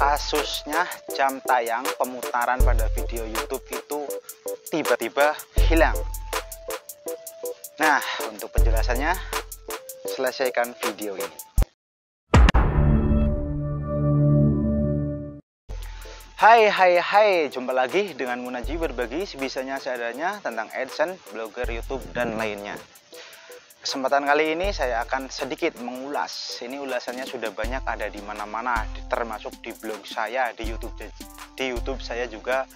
Kasusnya jam tayang pemutaran pada video YouTube itu tiba-tiba hilang. Nah, untuk penjelasannya, selesaikan video ini. Hai, jumpa lagi dengan Munaji, berbagi sebisanya seadanya tentang AdSense, blogger YouTube, dan lainnya. Kesempatan kali ini saya akan sedikit mengulas. Ini ulasannya sudah banyak ada di mana-mana, termasuk di blog saya, di YouTube saya juga.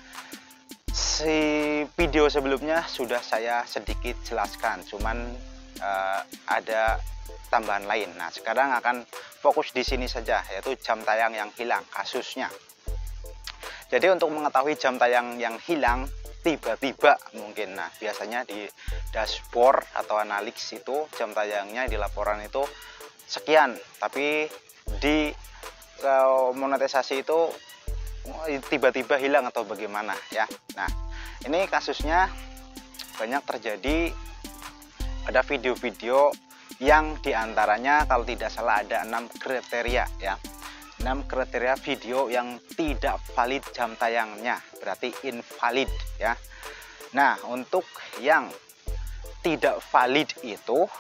Video sebelumnya sudah saya sedikit jelaskan, cuman ada tambahan lain. Nah, sekarang akan fokus di sini saja, yaitu jam tayang yang hilang kasusnya. Jadi untuk mengetahui jam tayang yang hilang tiba-tiba mungkin, nah biasanya di dashboard atau analytics itu jam tayangnya di laporan itu sekian, tapi di monetisasi itu tiba-tiba hilang atau bagaimana ya. Nah, ini kasusnya banyak terjadi pada video-video yang diantaranya kalau tidak salah ada 6 kriteria ya. 6 kriteria video yang tidak valid jam tayangnya, berarti invalid ya. Nah, untuk yang tidak valid itu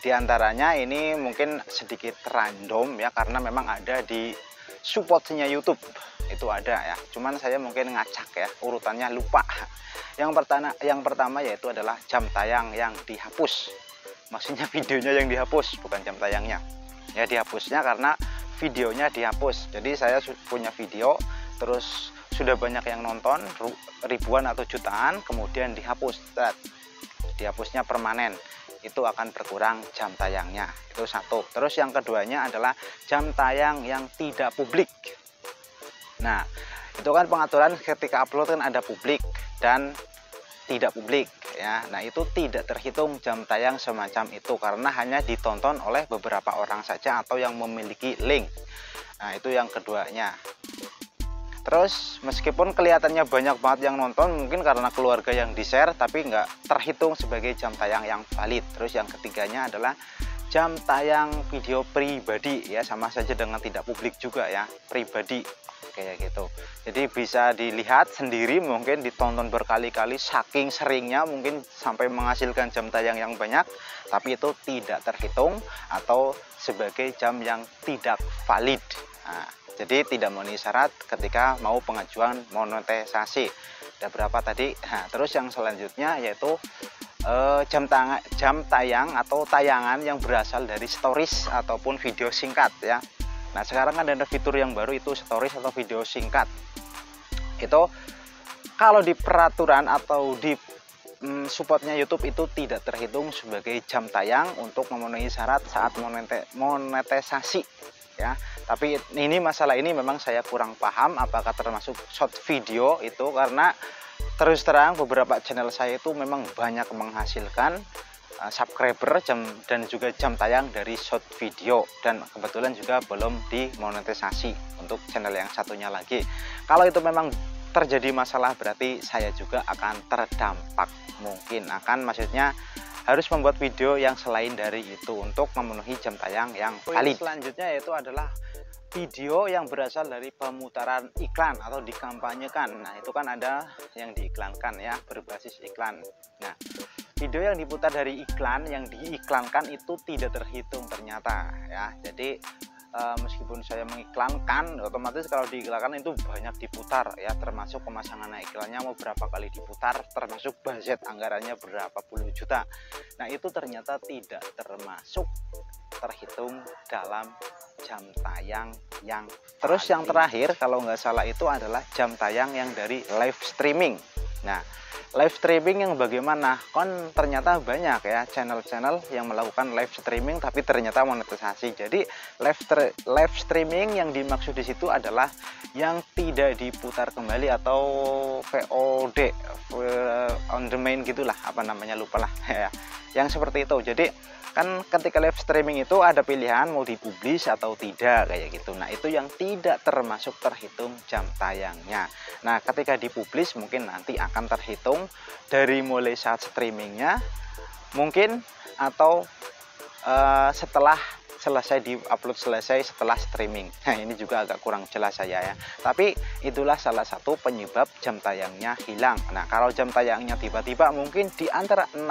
diantaranya ini mungkin sedikit random ya, karena memang ada di supportnya YouTube itu ada ya, cuman saya mungkin ngacak ya, urutannya lupa. Yang pertama yaitu adalah jam tayang yang dihapus, maksudnya videonya yang dihapus, bukan jam tayangnya ya. Dihapusnya karena videonya dihapus. Jadi saya punya video, terus sudah banyak yang nonton, ribuan atau jutaan, kemudian dihapus. Dihapusnya permanen, itu akan berkurang jam tayangnya. Itu satu. Terus yang keduanya adalah jam tayang yang tidak publik. Nah, itu kan pengaturan ketika upload kan ada publik dan tidak publik ya. Nah, itu tidak terhitung jam tayang semacam itu karena hanya ditonton oleh beberapa orang saja atau yang memiliki link. Nah, itu yang keduanya. Terus meskipun kelihatannya banyak banget yang nonton, mungkin karena keluarga yang di-share, tapi nggak terhitung sebagai jam tayang yang valid. Terus yang ketiganya adalah jam tayang video pribadi ya, sama saja dengan tidak publik juga ya, pribadi kayak gitu. Jadi bisa dilihat sendiri, mungkin ditonton berkali-kali, saking seringnya mungkin sampai menghasilkan jam tayang yang banyak, tapi itu tidak terhitung atau sebagai jam yang tidak valid. Nah, jadi tidak memenuhi syarat ketika mau pengajuan monetisasi. Ada berapa tadi? Nah, terus yang selanjutnya yaitu jam tayang atau tayangan yang berasal dari stories ataupun video singkat ya. Nah, sekarang kan ada fitur yang baru, itu stories atau video singkat. Itu kalau di peraturan atau di supportnya YouTube itu tidak terhitung sebagai jam tayang untuk memenuhi syarat saat monetisasi ya. Tapi ini masalah ini memang saya kurang paham apakah termasuk short video itu, karena terus terang beberapa channel saya itu memang banyak menghasilkan subscriber dan juga jam tayang dari short video, dan kebetulan juga belum dimonetisasi untuk channel yang satunya lagi. Kalau itu memang terjadi masalah, berarti saya juga akan terdampak, mungkin akan, maksudnya harus membuat video yang selain dari itu untuk memenuhi jam tayang yang valid. Selanjutnya yaitu adalah video yang berasal dari pemutaran iklan atau dikampanyekan. Nah, itu kan ada yang diiklankan ya, berbasis iklan. Nah, video yang diputar dari iklan yang diiklankan itu tidak terhitung ternyata ya. Jadi meskipun saya mengiklankan, otomatis kalau diiklankan itu banyak diputar ya, termasuk pemasangan iklannya mau berapa kali diputar, termasuk budget anggarannya berapa puluh juta. Nah, itu ternyata tidak terhitung dalam jam tayang yang terus yang terakhir kalau nggak salah itu adalah jam tayang yang dari live streaming. Nah, live streaming yang bagaimana? Kan ternyata banyak ya channel-channel yang melakukan live streaming tapi ternyata monetisasi. Jadi live streaming yang dimaksud di situ adalah yang tidak diputar kembali atau VOD, on demand gitulah, apa namanya, lupa lah ya. Yang seperti itu. Jadi kan ketika live streaming itu ada pilihan mau dipublish atau tidak kayak gitu. Nah, itu yang tidak termasuk terhitung jam tayangnya. Nah, ketika dipublish mungkin nanti akan terhitung dari mulai saat streamingnya mungkin, atau setelah selesai diupload selesai setelah streaming. Nah, ini juga agak kurang jelas saya ya. Tapi itulah salah satu penyebab jam tayangnya hilang. Nah, kalau jam tayangnya tiba-tiba mungkin di antara 6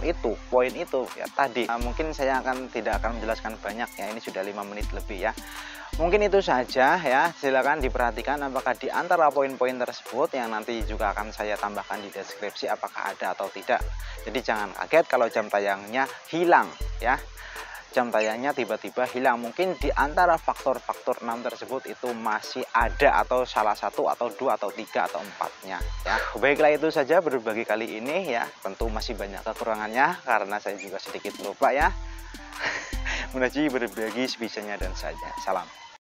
itu poin itu ya tadi. Mungkin saya tidak akan menjelaskan banyak ya, ini sudah 5 menit lebih ya. Mungkin itu saja ya, silakan diperhatikan apakah di antara poin-poin tersebut yang nanti juga akan saya tambahkan di deskripsi apakah ada atau tidak. Jadi jangan kaget kalau jam tayangnya hilang ya. Jam tayangnya tiba-tiba hilang, mungkin di antara faktor-faktor 6 tersebut itu masih ada, atau salah satu atau 2 atau 3 atau 4-nya ya. Baiklah, itu saja berbagi kali ini ya. Tentu masih banyak kekurangannya karena saya juga sedikit lupa ya. Menaji berbagi sebisanya dan saja. Salam.